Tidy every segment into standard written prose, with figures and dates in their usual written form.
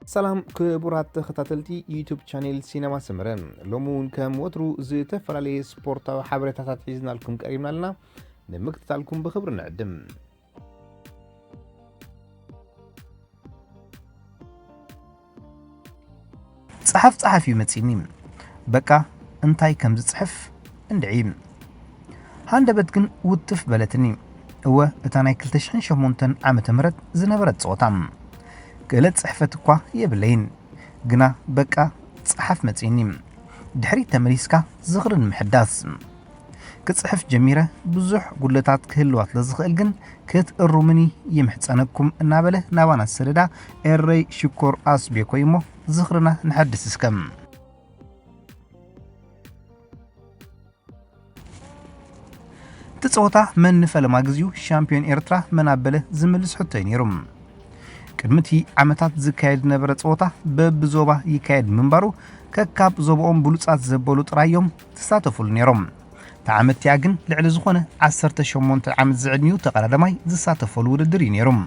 سلام كبرات تختاتلتي يوتيوب شانيل سينما سمرن لومون كم وترو زتفرالي سبورتا وحبرتات حيزنا لكم قريبنا لنا نمكتتالكم بخبر نعدم صحفي متسينيم بكا انتاي كم صحف اندعيم هاندبت كن وتف بلتني هو اتاناي كلتشحن شمونتن عامة مرت زنبرت صوتام قلت صحفت اكوا يبلين قنا بكا صحف متسينيم دحري تمريسكا زغرن محداث كتصحف جميرة بزح قلتات كهلوات لزغل قن كت الرومني يمحتسانكم النابلة نابانا السردة الري شكور آس بيكويمو زغرنا نحدث اسكم تتصوتا من نفل ماغزيو شامبيون إيرترا منابلة زملس حتين يروم كدمتي عمتات زكايد نبرت صوتا ببزوبا يكايد منبارو ككاب زوبኦም بلوصات زبولو ጥራዮም ተሳተፉሉ ነይሮም ተዓመት ያግን ልዕሊ ዝኾነ 18 ዓመት ዝዕድሚው ተቀዳዳማይ ዝሳተፈሉ ውድድር ነይሮም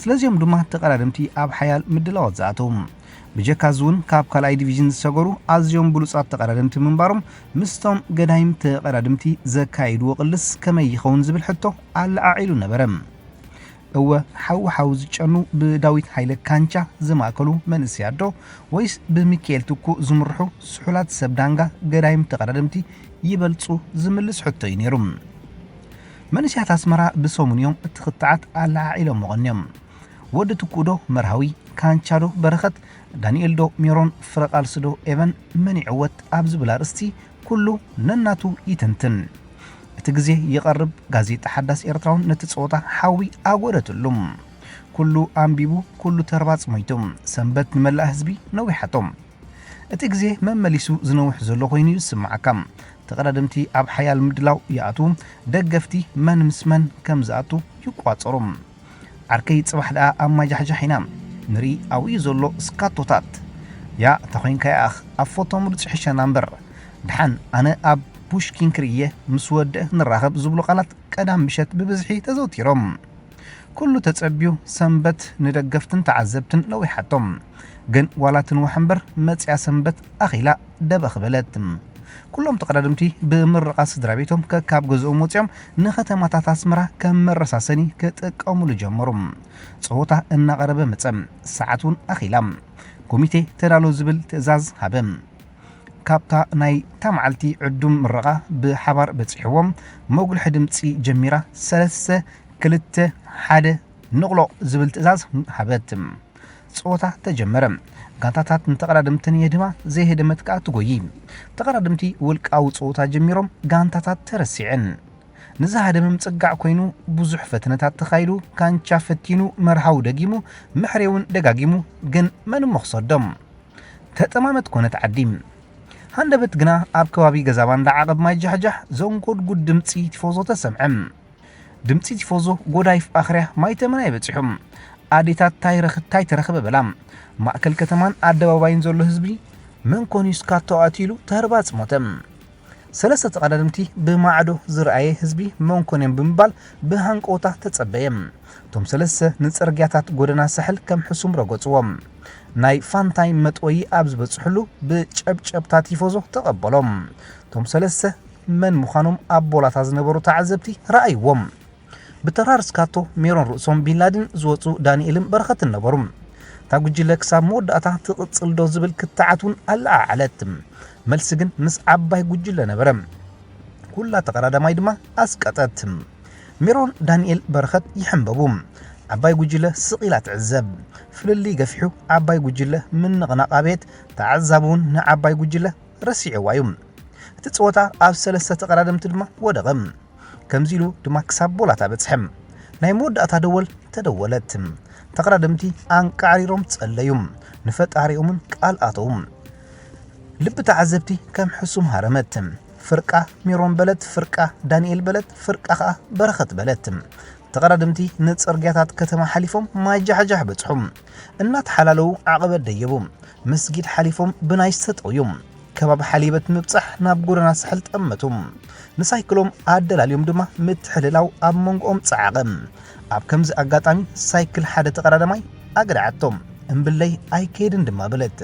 ስለዚህም ድማ ተቀዳድምቲ ኣብ ሓያል ምድላዋት ዝኣተው ብጀካ ዙን ካብ ካልኣይ ዲቪዥን ዝሰገሩ ኣዝዮም ብሉጻት ተቀዳድምቲ ምንባሮም ምስቶም ገዳይም ተቀዳድምቲ ዘካይድዎ ቅልስ ከመይ ይኸውን ዝብል ሕቶ ኣላዓዒሉ ነበረ هو حاو ዝጨኑ ብዳዊት ሃይለ ካንቻ ዝማከሉ መንስያዶ ወይስ ብሚካኤል ትኩ ዝምርሑ ስሑላት ሰብዳንጋ ገዳይም ተቀዳድምቲ ይበልጹ ዝምልስ ሕቶ ይነሩም መንስያት አስመራ ብሶሙንዮም እትኽታዓት ኣላዓዒሎም መቆንዮም ወዲ ትኩዶ መርሃዊ ካንቻዶ በረኸት ዳንኤልዶ ሜሮን ፍረቃልስዶ ኤቨን መንዕወት ኣብ ዝብላ ርስቲ ኩሉ ነናቱ ይትንትን ትግዜ ይቀርብ ጋዜጣ ሓዳስ ኤርትራውን ነትጾታ ሓዊ ኣጎደትሉም ኩሉ ኣንቢቡ ኩሉ ተርባጽ ሞይቶም ሰንበት ንመላእ ህዝቢ ነዊሓቶም እቲ ግዜ መመሊሱ ዝነውሕ ዘሎ ኮይኑ ይስማዓካም ተቀዳድምቲ ኣብ ሓያል ምድላው ይኣቱ ደገፍቲ መን ምስመን ከም ዝኣቱ ይቋጸሩም ዓርከይ ጽባሕ ደኣ ኣብ ማጃሕጃሒና ንርኢ ኣውይ ዘሎ ስካቶታት ያ ተኾይንካ ኣኽ ኣብ ፎቶ ምሉጽ ሕሸና እምበር ድሓን ኣነ ኣብ ቡሽኪን ክርየ ምስ ወድእ ንራኸብ ዝብሉ ቃላት ቀዳም ብሸት ብብዝሒ ተዘውቲሮም ኩሉ ተጸቢዩ ሰንበት ንደገፍትን ተዓዘብትን ነዊሓቶም ግን ዋላትን ወሐንበር መጽያ ሰንበት ኣኺላ ደበኽበለት ኩሎም ተቀዳድምቲ ብምርቃ ስድራቤቶም ከካብ ገዝኦም ወጽኦም ንኸተማታት አስመራ ከም መረሳሰኒ ከጥቀሙሉ ጀመሩ ጾታ እናቀረበ መጸም ሰዓቱን ኣኺላም ኮሚቴ ተዳሎ ዝብል ትእዛዝ ሃበም ካብታ ናይ ታማዓልቲ ዕዱም ምረቃ ብሓባር በጽሕዎም መጉልሕ ድምጺ ጀሚራ 3 2 1 ንቕሎ ዝብል ትእዛዝ ሃበት ጾታ ተጀመረ ጋንታታት ንተቀዳድምትን የድማ ዘይሄደመት ካ ትጎይ ተቀዳድምቲ ውልቃው ጾታ ጀሚሮም ጋንታታት ተረሲዕን ንዛሃደም ጽጋዕ ኮይኑ ብዙሕ ፈትነታት ተኻይሉ ካንቻ ፈቲኑ መርሃው ደጊሙ ምሕሬውን ደጋጊሙ ግን መን መخصዶም ተጠማመት ኮነት ዓዲም هندبت جنا أب كوابي جزابان دعاقب ما يجحجح زون قد دمتي تفوزو تسمعم دمتي تفوزو قدايف آخره ما يتمنى يبتحم عاديتات تايترخ ببلام ما أكل كتمان عدوا زول هزبي من كونيس كاتو آتيلو تهربات موتم سلسة قدمتي بما عدو زرعي هزبي من كونين بمبال بهانك أوتا تتصبيم توم سلسة نتسرقياتات قدنا سحل كم حسوم رقوتوام ناي فانتايم متوي أبز بتصحلو بچبچبتات يفوزو تقبلهم توم سلسة من مخانم أبولات هزنبرو تعذبتي رأيوم بترار سكاتو ميرون رؤسهم بن لادن زوتو دانييلم برخة النبرم تاقوجي لك سامود أتا تقصل دوزبل كتاعتون الأعلاتم ملسجن مس عباي قوجي لنبرم كلها تقراد مايدما أسكتتم ميرون دانييل برخة يحنببوم عباي قوجيله سقيلات عزب فللي قفحو عباي قوجيله من غناقابيت تعذبون عباي قوجيله رسيع وايوم تتصوتا أب سلسة تقرادم تدما ودغم كمزيلو دما كسابولا تابتسحم ناي مود أتادول تدولتم تقرادمتي أنك عريروم تسأليوم نفت عريومن كال آتوم لب تعذبتي كم حسوم هرمتم فرقة ميرون بلد فرقة دانييل بلد فرقة برخة بلدتم تقرادمتي نتصرقياتات كتما حليفهم ما يجحجح بتحم النات حلالو عقبة ديبهم مسجد حليفهم بنايش تطويوم كباب حليبة مبصح نابقورنا سحلت أمتهم نسايكلهم عدل اليوم دما متحللاو أمونغ أم تصعقم أب كمز أقاتامي سايكل حادة تقرادماي أقرعتهم እምብለይ ኣይከይድን ድማ በለት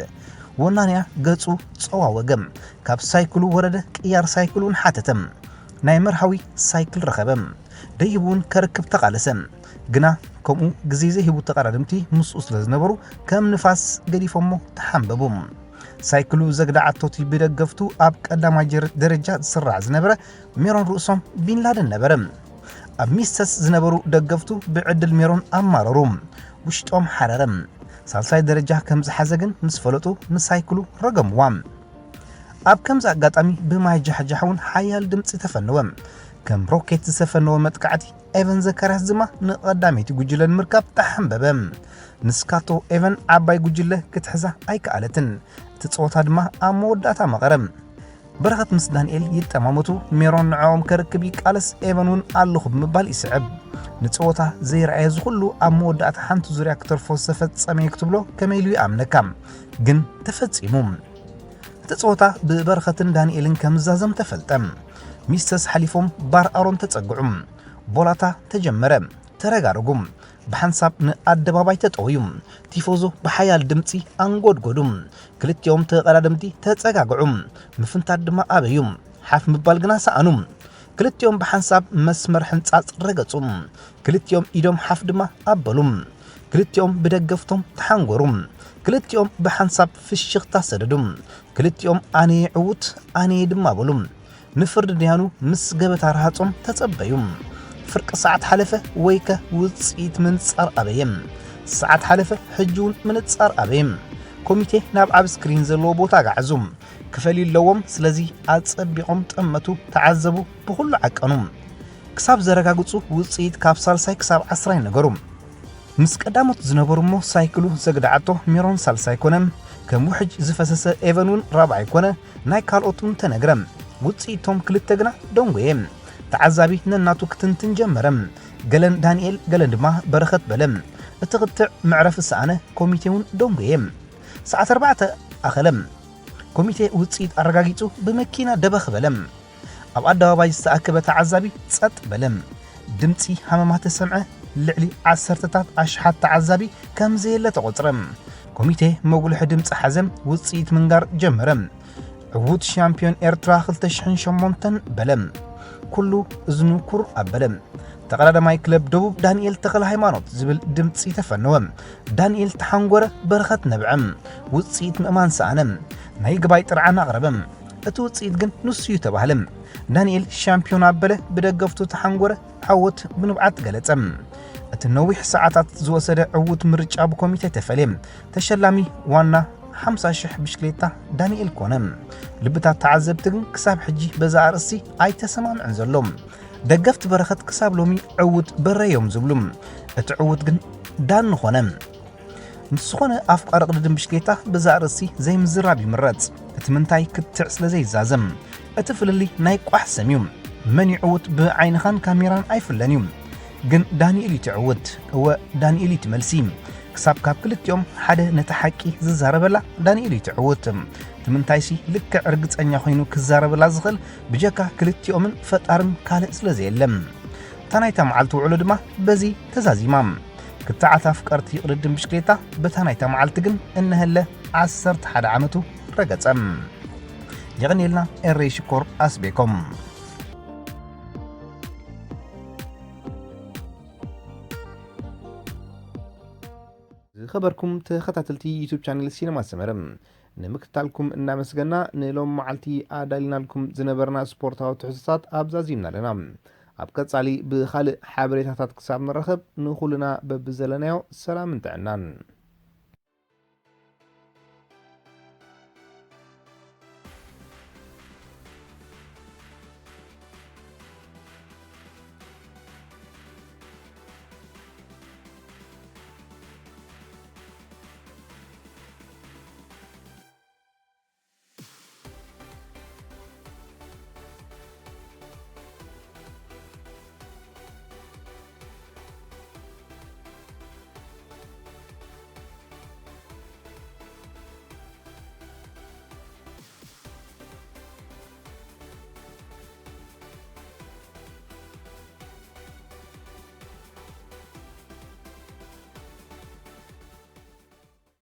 ወናንያ ገጹ ጸዋወገም ካብ ሳይክሉ ወረደ ቅያር ሳይክሉን ሓተተም ናይ መርሃዊ ሳይክል ረኸበም ደይቡን ከርክብ ተቃለሰም ግና ከምኡ ግዜ ዘይሂቡ ተቀራድምቲ ምስኡ ስለ ዝነበሩ ከም ንፋስ ገዲፎሞ ተሓንበቡም ሳይክሉ ዘግዳዓቶቲ ብደገፍቱ ኣብ ቀዳማይ ደረጃ ዝስራዕ ዝነበረ ሜሮን ርእሶም ቢንላደን ነበረ ኣብ ሚስተስ ዝነበሩ ደገፍቱ ብዕድል ሜሮን ኣማረሩ ውሽጦም ሓረረም ሳልሳይ ደረጃ ከም ዝሓዘግን ምስ ፈለጡ ንሳይክሉ ረገምዋ ኣብ ከምዚ ኣጋጣሚ ብማይ ጃሕጃሕውን ሓያል ድምፂ ተፈነወ ከም ሮኬት ዝሰፈነወ መጥቃዕቲ ኤቨን ዘካርያስ ድማ ንቐዳመይቲ ጉጅለን ምርካብ ተሓንበበ ንስካቶ ኤቨን ዓባይ ጉጅለ ክትሕዛ ኣይከኣለትን እቲ ጸወታ ድማ ኣብ መወዳእታ መቐረም በረኸት ምስ ዳንኤል ይጠማመቱ ሜሮን ንዕኦም ከርክብ ይቃለስ ኤቨን ኣለኹ ብምባል ይስዕብ ንጸወታ ዘይረኣየ ዝኹሉ ኣብ መወዳእታ ሓንቲ ዙርያ ክተርፎ ዝተፈጸመ ክትብሎ ከመይሉ ይኣምነካ ግን ተፈጺሙ እቲ ጸወታ ብበረኸትን ዳንኤልን ከም ዝዛዘም ተፈልጠ ሚስተስ ሓሊፎም ባር ኣሮን ተጸግዑ ቦላታ ተጀመረ ተረጋርጉ ብሓንሳብ ንኣደባባይ ተጠውዩ ቲፎዞ ብሓያል ድምፂ አንጎድጎዱ ክልቲኦም ተቀዳድምቲ ተጸጋግዑ ምፍንታት ድማ ኣበዩ ሓፍ ምባል ግና ሰኣኑ ክልቲኦም ብሓንሳብ መስመር ሕንጻጽ ረገጹ ክልቲኦም ኢዶም ሓፍ ድማ ኣበሉ ክልቲኦም ብደገፍቶም ተሓንጎሩ ክልቲኦም ብሓንሳብ ፍሽኽታ ሰደዱ ክልቲኦም ኣነ ዕውት ኣነ ድማ በሉ ንፍርድ ድያኑ ምስ ገበታ ረሃጾም ተጸበዩ ፍርቂ ሰዓት ሓለፈ ወይከ ውጽኢት ምንጻር ኣበየም ሰዓት ሓለፈ ሕጁውን ምንጻር ኣበየም ኮሚቴ ናብ ኣብ ስክሪን ዘለዎ ቦታ ጋዕዙ ክፈሊ ኣለዎም ስለዚ ኣጸቢቆም ጠመቱ ተዓዘቡ ብኩሉ ዓቀኑ ክሳብ ዘረጋግጹ ውጽኢት ካብ ሳልሳይ ክሳብ 10 ነገሩ ምስ ቀዳሞት ዝነበሩሞ ሳይክሉ ዘግዳዓቶ ሜሮን ሳልሳይ ኮነ ከም ውሕጅ ዝፈሰሰ ኤቨንን ራብዓይ ኮነ ናይ ካልኦቱን ተነግረም ውጽኢቶም ክልተ ግና ደንጎየ ተዓዛቢ ነናቱ ክትንትን ጀመረ ገለን ዳንኤል ገለን ድማ በረኸት በለም እቲ ቅጥዕ ምዕረፍ ሰኣነ ኮሚቴውን ደንጎየ ሰዓት 4 ኣኸለም ኮሚቴ ውጽኢት ኣረጋጊጹ ብመኪና ደበኽ በለም ኣብ ኣደባባይ ዝተኣከበ ተዓዛቢ ጸጥ በለም ድምፂ ሃመማተ ሰምዐ ልዕሊ 10ታት ኣሽሓት ተዓዛቢ ከም ዘየለ ተቆጽረ ኮሚቴ መጉልሕ ድምፂ ሓዘም ውጽኢት ምንጋር ጀመረ ዕዉት ሻምፒዮን ኤርትራ 2008 በለም ኩሉ እዝኑ ኩር ኣበለም ተቀዳዳማይ ክለብ ደቡብ ዳንኤል ተክለ ሃይማኖት ዝብል ድምፂ ተፈነወ ዳንኤል ተሓንጎረ በረኸት ነብዐም ውጽኢት ምእማን ሰኣነም ናይ ግባይ ጥርዓን ኣቕረበም እቲ ውጽኢት ግን ንስዩ ተባህለም ዳንኤል ሻምፒዮን ኣበለ ብደገፍቱ ተሓንጎረ ዓወት ብንብዓት ገለጸም እቲ ነዊሕ ሰዓታት ዝወሰደ ዕዉት ምርጫ ብኮሚቴ ተፈልየ ተሸላሚ ዋና 50,000 ብሽክሌታ ዳንኤል ኮነ ልብታት ተዓዘብቲ ግን ክሳብ ሕጂ በዛ ኣርእሲ ኣይተሰማምዕን ዘሎም ደገፍቲ በረኸት ክሳብ ሎሚ ዕውት በረዮም ዝብሉ እቲ ዕውት ግን ዳን ኾነ ንስኾነ ኣፍቃሪ ቅድድም ብሽክሌታ በዛ ኣርእሲ ዘይምዝራብ ይምረጽ እቲ ምንታይ ክትዕ ስለ ዘይዛዘም እቲ ፍልሊ ናይ ቋሕ ሰምዩ መን ይዕውት ብዓይንኻን ካሜራን ኣይፍለን እዩ ግን ዳንኤል ይትዕውት እወ ዳንኤል ይትመልሲ ክሳብ ካብ ክልቲኦም ሓደ ነቲ ሓቂ ዝዛረበላ ዳንኤል ይትዕውት ትምንታይሲ ልክዕ ርግጸኛ ኮይኑ ክዛረበላ ዝኽእል ብጀካ ክልቲኦምን ፈጣርን ካልእ ስለ ዘየለም ታናይታ መዓልቲ ውዕሉ ድማ በዚ ተዛዚማ ክትዓታ ፍቀርቲ ቅድድም ብሽክሌታ በታናይታ መዓልቲ ግን እንህለ 11 ዓመቱ ረገጸም يغنيلنا الريشكور أسبيكم خبركم تخطاتلتي يوتيوب شانل سينما سمرم نمكتالكم نامسغنا نلوم معلتي أدالنا لكم زنبرنا سبورتاو تحسسات أبزازيمنا لنا أبقى علي بخالق حابريتات كساب نرخب نخولنا ببزلنايو سلام انتعنان